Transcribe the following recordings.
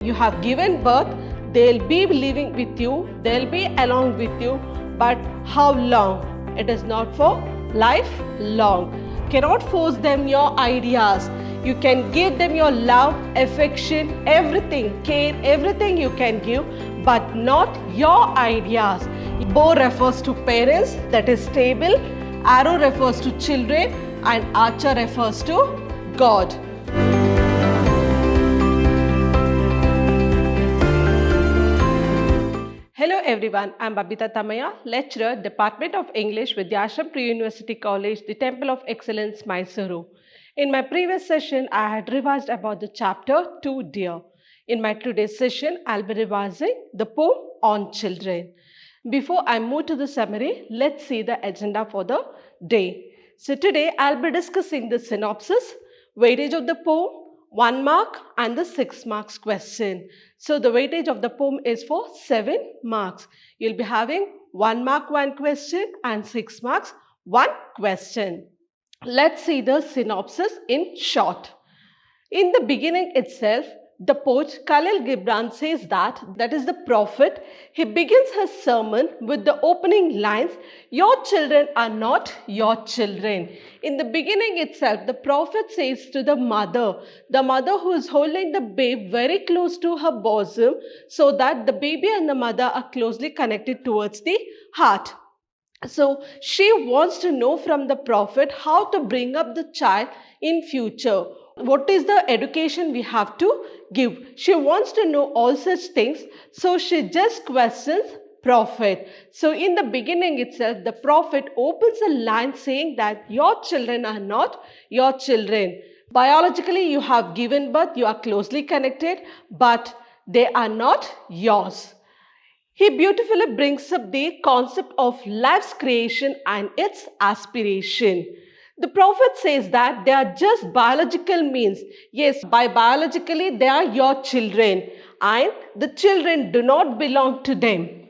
You have given birth, they'll be living with you, they'll be along with you, but how long? It is not for lifelong. Cannot force them your ideas. You can give them your love, affection, everything, care, everything you can give, but not your ideas. Bow refers to parents, that is stable. Arrow refers to children, and archer refers to God. Hello everyone, I am Babita Tamaya, lecturer, Department of English, Vidhyaashram Pre-University College, the Temple of Excellence, Mysuru. In my previous session, I had revised about the chapter 2 Dear. In my today's session, I'll be revising the poem on children. Before I move to the summary, let's see the agenda for the day. So today, I'll be discussing the synopsis, weightage of the poem, 1 mark and the 6 marks question. So the weightage of the poem is for 7 marks. You'll be having 1 mark 1 question and 6 marks 1 question. Let's see the synopsis in short. In the beginning itself, the poet Khalil Gibran says that is the prophet, he begins his sermon with the opening lines, "Your children are not your children." In the beginning itself, the prophet says to the mother who is holding the babe very close to her bosom, so that the baby and the mother are closely connected towards the heart. So she wants to know from the prophet how to bring up the child in future. What is the education we have to give? She wants to know all such things. So she just questions prophet. So in the beginning itself, the prophet opens a line saying that your children are not your children. Biologically, you have given birth, you are closely connected, but they are not yours. He beautifully brings up the concept of life's creation and its aspiration. The prophet says that they are just biological means. Yes, by biologically they are your children and the children do not belong to them.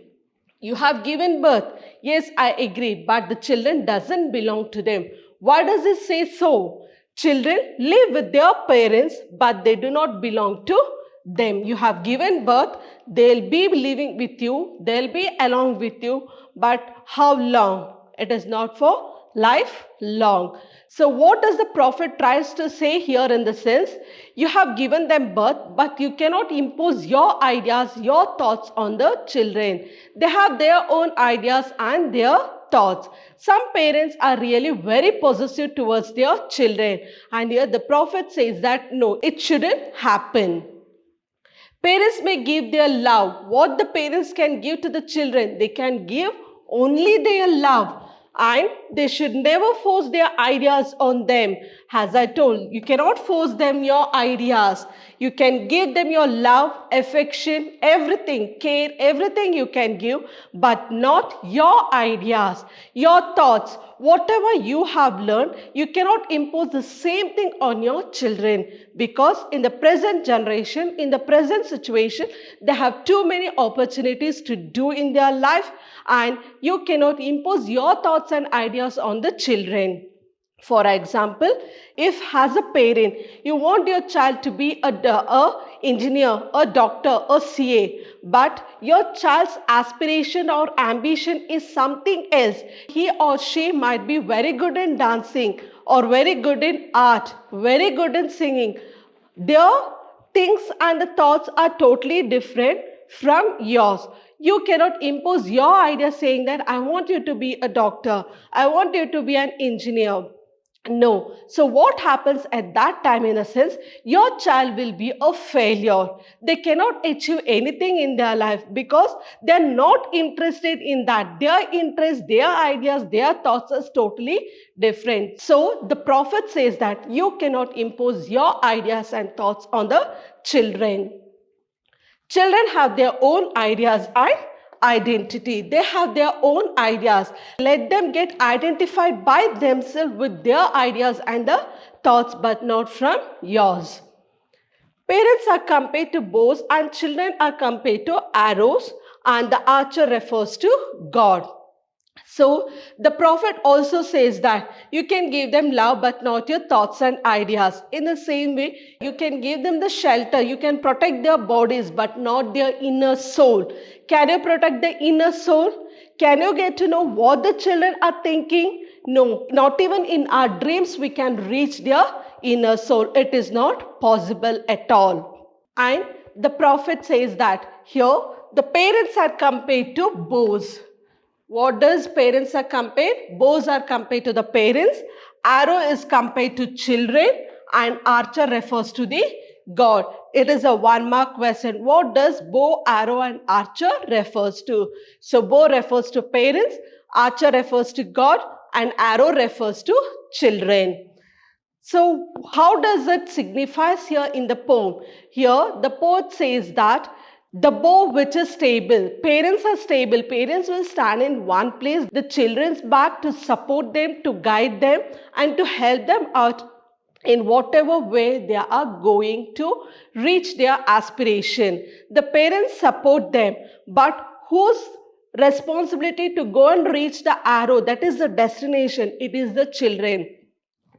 You have given birth. Yes, I agree, but the children doesn't belong to them. Why does it say so? Children live with their parents, but they do not belong to them. You have given birth, they'll be living with you, they'll be along with you, but how long? It is not for lifelong. So what does the prophet tries to say here in the sense? You have given them birth, but you cannot impose your ideas, your thoughts on the children. They have their own ideas and their thoughts. Some parents are really very possessive towards their children, and here the prophet says that no, it shouldn't happen. Parents may give their love. What the parents can give to the children? They can give only their love. And they should never force their ideas on them. As I told, you cannot force them your ideas. You can give them your love, affection, everything, care, everything you can give, but not your ideas, your thoughts. Whatever you have learned, you cannot impose the same thing on your children, because in the present generation, in the present situation, they have too many opportunities to do in their life, and you cannot impose your thoughts and ideas on the children. For example, if as a parent, you want your child to be a engineer, a doctor, a CA, but your child's aspiration or ambition is something else. He or she might be very good in dancing or very good in art, very good in singing. Their things and the thoughts are totally different from yours. You cannot impose your idea saying that I want you to be a doctor, I want you to be an engineer. No. So what happens at that time, in a sense, your child will be a failure. They cannot achieve anything in their life because they are not interested in that. Their interest, their ideas, their thoughts is totally different. So the prophet says that you cannot impose your ideas and thoughts on the children. Children have their own ideas and identity. They have their own ideas. Let them get identified by themselves with their ideas and the thoughts, but not from yours. Parents are compared to bows and children are compared to arrows, and the archer refers to God. So the prophet also says that you can give them love but not your thoughts and ideas. In the same way, you can give them the shelter, you can protect their bodies but not their inner soul. Can you protect the inner soul? Can you get to know what the children are thinking? No, not even in our dreams we can reach their inner soul. It is not possible at all. And the prophet says that here the parents are compared to bows. What does parents are compared? Bows are compared to the parents, arrow is compared to children, and archer refers to the god. It is a 1-mark question. What does bow, arrow and archer refers to? So bow refers to parents, archer refers to god, and arrow refers to children. So how does it signifies here in the poem? Here the poet says that the bow which is stable, parents are stable, parents will stand in one place, the children's back to support them, to guide them and to help them out in whatever way they are going to reach their aspiration. The parents support them, but whose responsibility to go and reach the arrow, that is the destination, it is the children.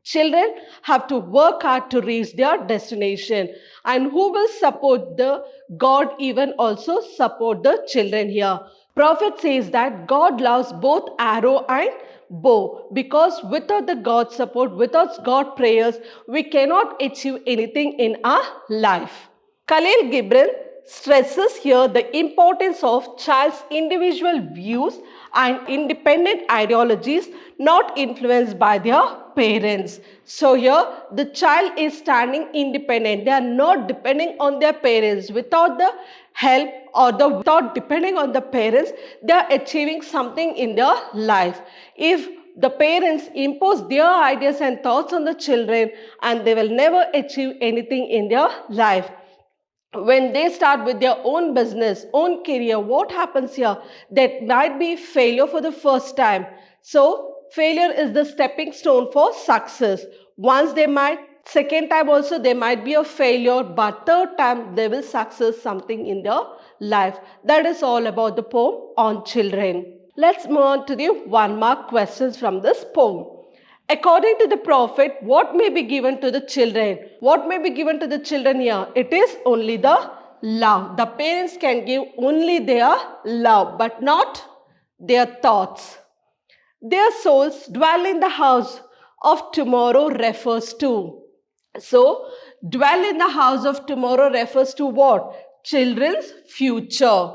Children have to work hard to reach their destination. And who will support the God even also support the children here. Prophet says that God loves both arrow and bow, because without the God support, without God prayers, we cannot achieve anything in our life. Khalil Gibran stresses here the importance of child's individual views and independent ideologies not influenced by their parents. So here the child is standing independent. They are not depending on their parents. Without the help or without depending on the parents, they are achieving something in their life. If the parents impose their ideas and thoughts on the children, and they will never achieve anything in their life. When they start with their own business, own career, what happens here? That might be failure for the first time. So failure is the stepping stone for success. Once they might, second time also they might be a failure, but third time they will success something in their life. That is all about the poem on children. Let's move on to the 1-mark questions from this poem. According to the prophet, what may be given to the children? What may be given to the children here? It is only the love. The parents can give only their love, but not their thoughts. Their souls dwell in the house of tomorrow refers to. So, dwell in the house of tomorrow refers to what? Children's future.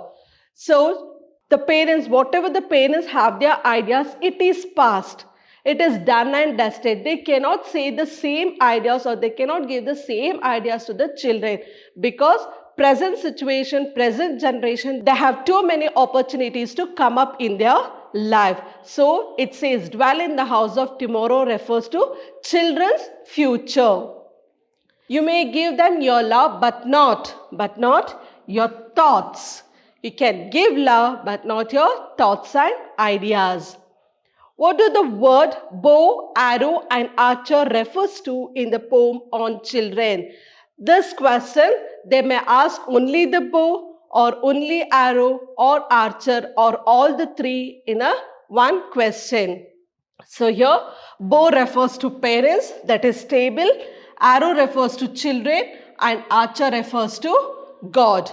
So, the parents, whatever the parents have their ideas, it is past. It is done and dusted. They cannot say the same ideas or they cannot give the same ideas to the children, because present situation, present generation, they have too many opportunities to come up in their life. So it says dwell in the house of tomorrow refers to children's future. You may give them your love but not your thoughts. You can give love but not your thoughts and ideas. What do the word bow, arrow and archer refers to in the poem on children? This question, they may ask only the bow or only arrow or archer or all the three in a one question. So here, bow refers to parents, that is stable, arrow refers to children and archer refers to God.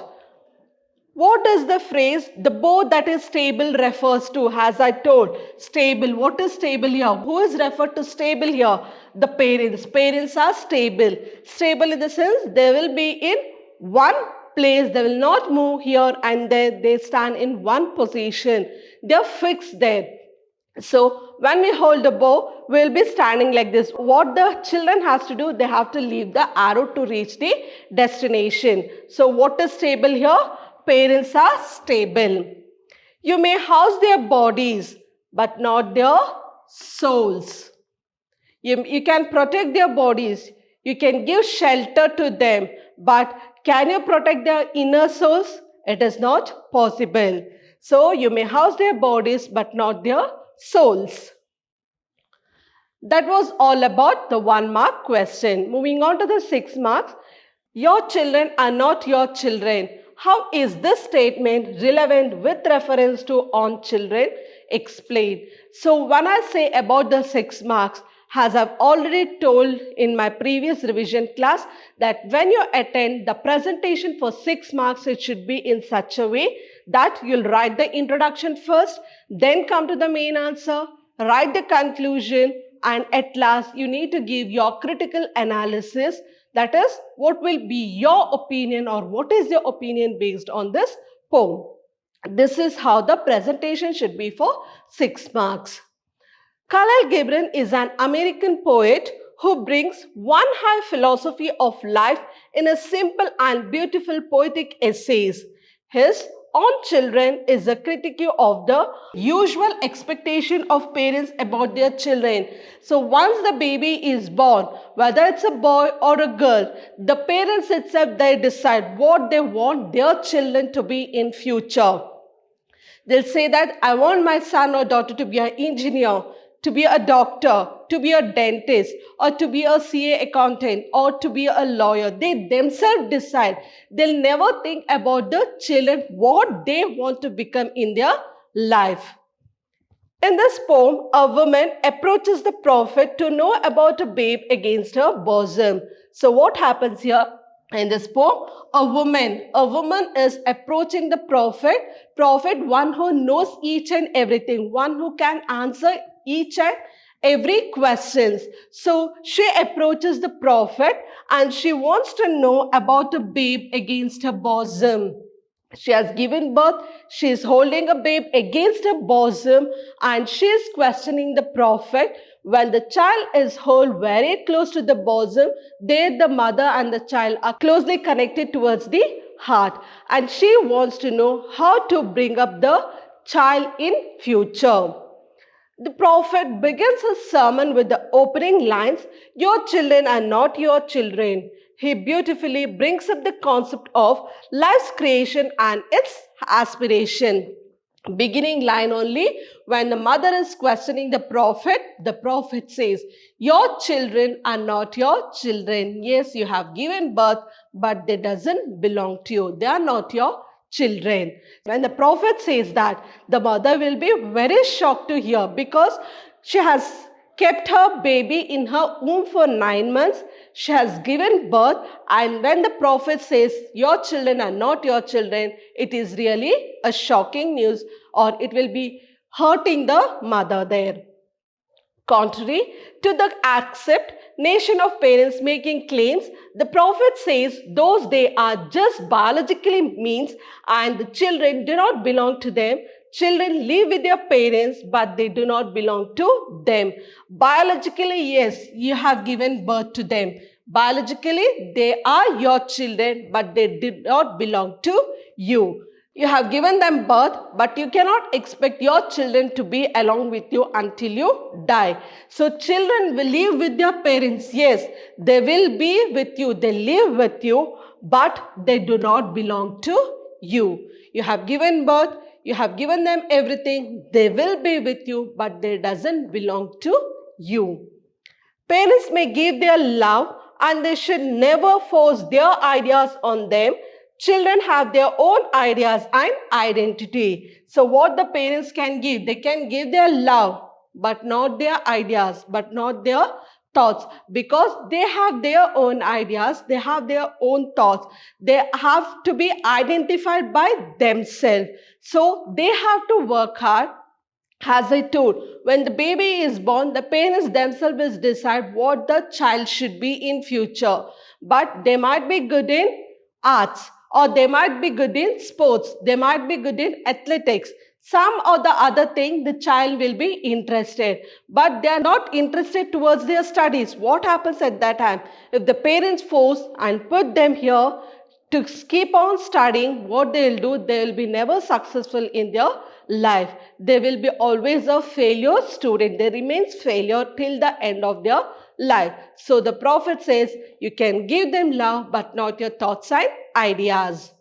What does the phrase, the bow that is stable refers to? As I told, stable. What is stable here? Who is referred to stable here? The parents. Parents are stable. Stable in the sense they will be in one place. They will not move here and there. They stand in one position. They are fixed there. So when we hold the bow, we will be standing like this. What the children has to do, they have to leave the arrow to reach the destination. So what is stable here? Parents are stable. You may house their bodies, but not their souls. You can protect their bodies. You can give shelter to them. But can you protect their inner souls? It is not possible. So you may house their bodies, but not their souls. That was all about the 1-mark question. Moving on to the 6 marks. Your children are not your children. How is this statement relevant with reference to on children? explain. So when I say about the 6 marks, as I've already told in my previous revision class, that when you attend the presentation for 6 marks, it should be in such a way that you'll write the introduction first, then come to the main answer, write the conclusion, and at last you need to give your critical analysis. That is, what will be your opinion or what is your opinion based on this poem. This is how the presentation should be for 6 marks. Khalil Gibran is an American poet who brings one high philosophy of life in a simple and beautiful poetic essays. His On Children is a critique of the usual expectation of parents about their children. So once the baby is born, whether it's a boy or a girl, the parents itself, they decide what they want their children to be in future. They'll say that I want my son or daughter to be an engineer, to be a doctor, to be a dentist, or to be a CA accountant, or to be a lawyer. They themselves decide. They'll never think about the children, what they want to become in their life. In this poem, a woman approaches the prophet to know about a babe against her bosom. So what happens here? In this poem, a woman is approaching the prophet, one who knows each and everything, one who can answer each and every questions. So she approaches the prophet and she wants to know about a babe against her bosom. She has given birth, she is holding a babe against her bosom and she is questioning the prophet. When the child is held very close to the bosom, there the mother and the child are closely connected towards the heart. And she wants to know how to bring up the child in future. The prophet begins his sermon with the opening lines, "Your children are not your children." He beautifully brings up the concept of life's creation and its aspiration. Beginning line only, when the mother is questioning the prophet says, "Your children are not your children." Yes, you have given birth, but they doesn't belong to you. They are not your children. When the prophet says that, the mother will be very shocked to hear because she has kept her baby in her womb for 9 months. She has given birth, and when the prophet says, "Your children are not your children," it is really a shocking news, or it will be hurting the mother there. Contrary to the accept nation of parents making claims, the prophet says those they are just biologically means and the children do not belong to them. Children live with their parents, but they do not belong to them. Biologically, yes, you have given birth to them. Biologically, they are your children, but they did not belong to you. You have given them birth, but you cannot expect your children to be along with you until you die. So children will live with their parents. Yes, they will be with you. They live with you, but they do not belong to you. You have given birth. You have given them everything. They will be with you, but they doesn't belong to you. Parents may give their love and they should never force their ideas on them. Children have their own ideas and identity. So what the parents can give? They can give their love, but not their ideas, but not their thoughts, because they have their own ideas, they have their own thoughts. They have to be identified by themselves. So they have to work hard. As I told, when the baby is born, the parents themselves will decide what the child should be in future. But they might be good in arts, or they might be good in sports, they might be good in athletics. Some or the other thing the child will be interested, but they are not interested towards their studies. What happens at that time? If the parents force and put them here to keep on studying, what they will do, they will be never successful in their life. They will be always a failure student. They remain failure till the end of their life. So the prophet says, you can give them love, but not your thoughts and ideas.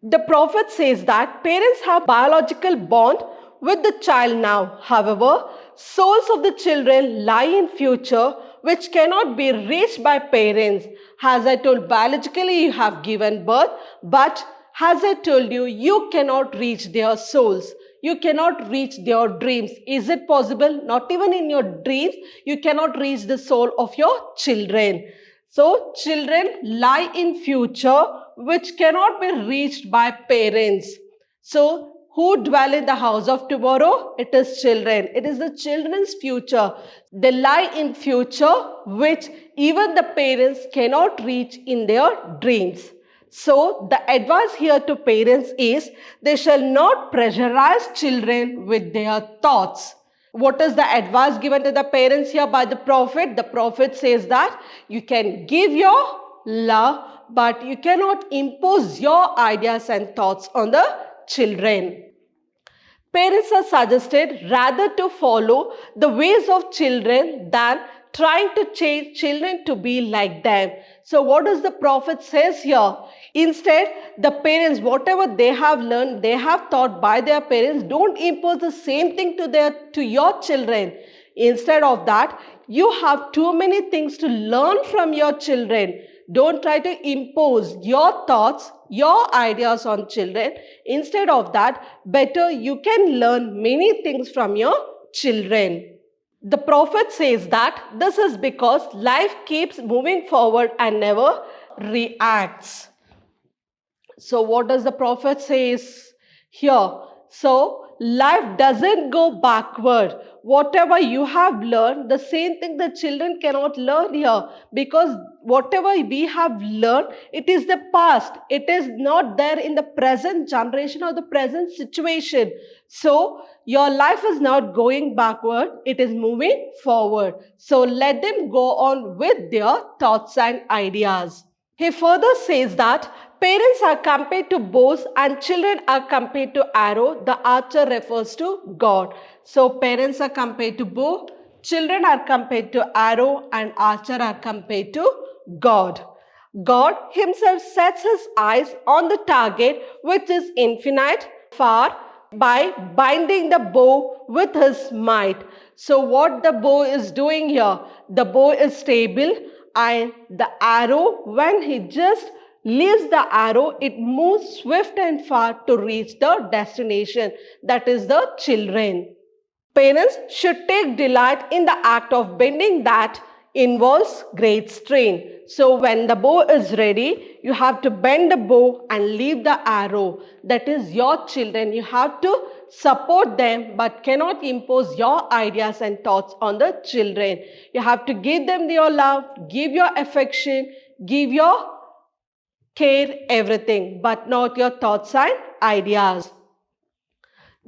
The prophet says that parents have biological bond with the child now. However, souls of the children lie in future, which cannot be reached by parents. As I told, biologically you have given birth, but as I told you, you cannot reach their souls. you cannot reach their dreams. Is it possible? Not even in your dreams, you cannot reach the soul of your children. So, children lie in future which cannot be reached by parents. So, who dwell in the house of tomorrow? It is children. It is the children's future. They lie in future which even the parents cannot reach in their dreams. So, the advice here to parents is they shall not pressurize children with their thoughts. What is the advice given to the parents here by the Prophet? The Prophet says that you can give your love, but you cannot impose your ideas and thoughts on the children. Parents are suggested rather to follow the ways of children than trying to change children to be like them. So what does the Prophet says here? Instead, the parents, whatever they have learned, they have taught by their parents, don't impose the same thing to your children. Instead of that, you have too many things to learn from your children. Don't try to impose your thoughts, your ideas on children. Instead of that, better you can learn many things from your children. The Prophet says that this is because life keeps moving forward and never reacts. So what does the Prophet says here? So life doesn't go backward. Whatever you have learned, the same thing the children cannot learn here, because whatever we have learned, it is the past. It is not there in the present generation or the present situation. So your life is not going backward, it is moving forward. So let them go on with their thoughts and ideas. He further says that parents are compared to bows and children are compared to arrow. The archer refers to God. So parents are compared to bow, children are compared to arrow, and archer are compared to God. God himself sets his eyes on the target which is infinite, far, by binding the bow with his might. So what the bow is doing here? The bow is stable, and the arrow, when he just leaves the arrow, it moves swift and far to reach the destination, that is the children. Parents should take delight in the act of bending that involves great strain. So when the bow is ready, you have to bend the bow and leave the arrow. That is your children. You have to support them but cannot impose your ideas and thoughts on the children. You have to give them your love, give your affection, give your care, everything, but not your thoughts and ideas.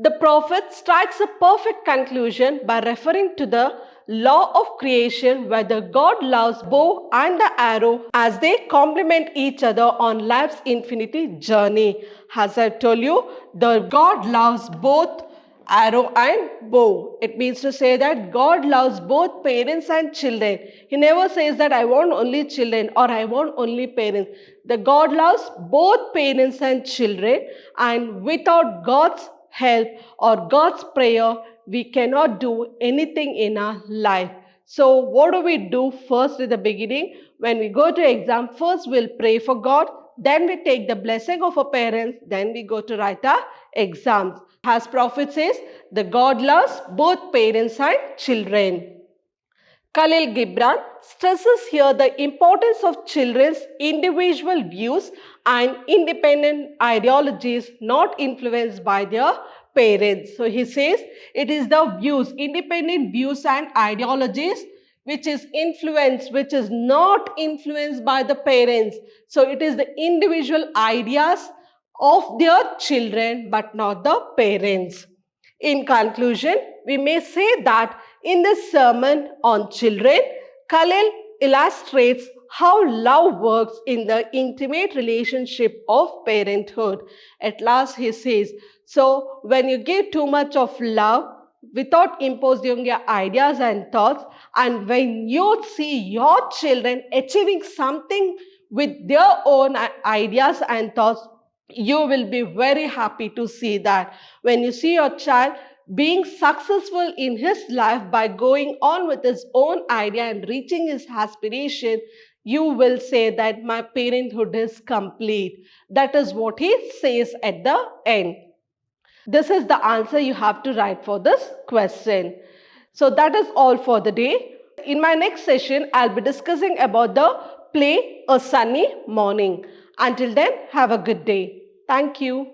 The Prophet strikes a perfect conclusion by referring to the law of creation, where the God loves bow and the arrow as they complement each other on life's infinity journey. As I told you, the God loves both arrow and bow. It means to say that God loves both parents and children. He never says that I want only children or I want only parents. The God loves both parents and children, and without God's help or God's prayer, we cannot do anything in our life. So what do we do first in the beginning? When we go to exam, first we'll pray for God, then we take the blessing of our parents, then we go to write our exams. As Prophet says, the God loves both parents and children. Khalil Gibran stresses here the importance of children's individual views and independent ideologies not influenced by their parents. So he says it is the views, independent views and ideologies which is influenced, which is not influenced by the parents. So it is the individual ideas of their children but not the parents. In conclusion, we may say that in this sermon on children, Khalil illustrates how love works in the intimate relationship of parenthood. At last he says, so when you give too much of love without imposing your ideas and thoughts, and when you see your children achieving something with their own ideas and thoughts, you will be very happy to see that. When you see your child being successful in his life by going on with his own idea and reaching his aspiration, you will say that my parenthood is complete. That is what he says at the end. This is the answer you have to write for this question. So that is all for the day. In my next session, I'll be discussing about the play a sunny morning. Until then, have a good day. Thank you.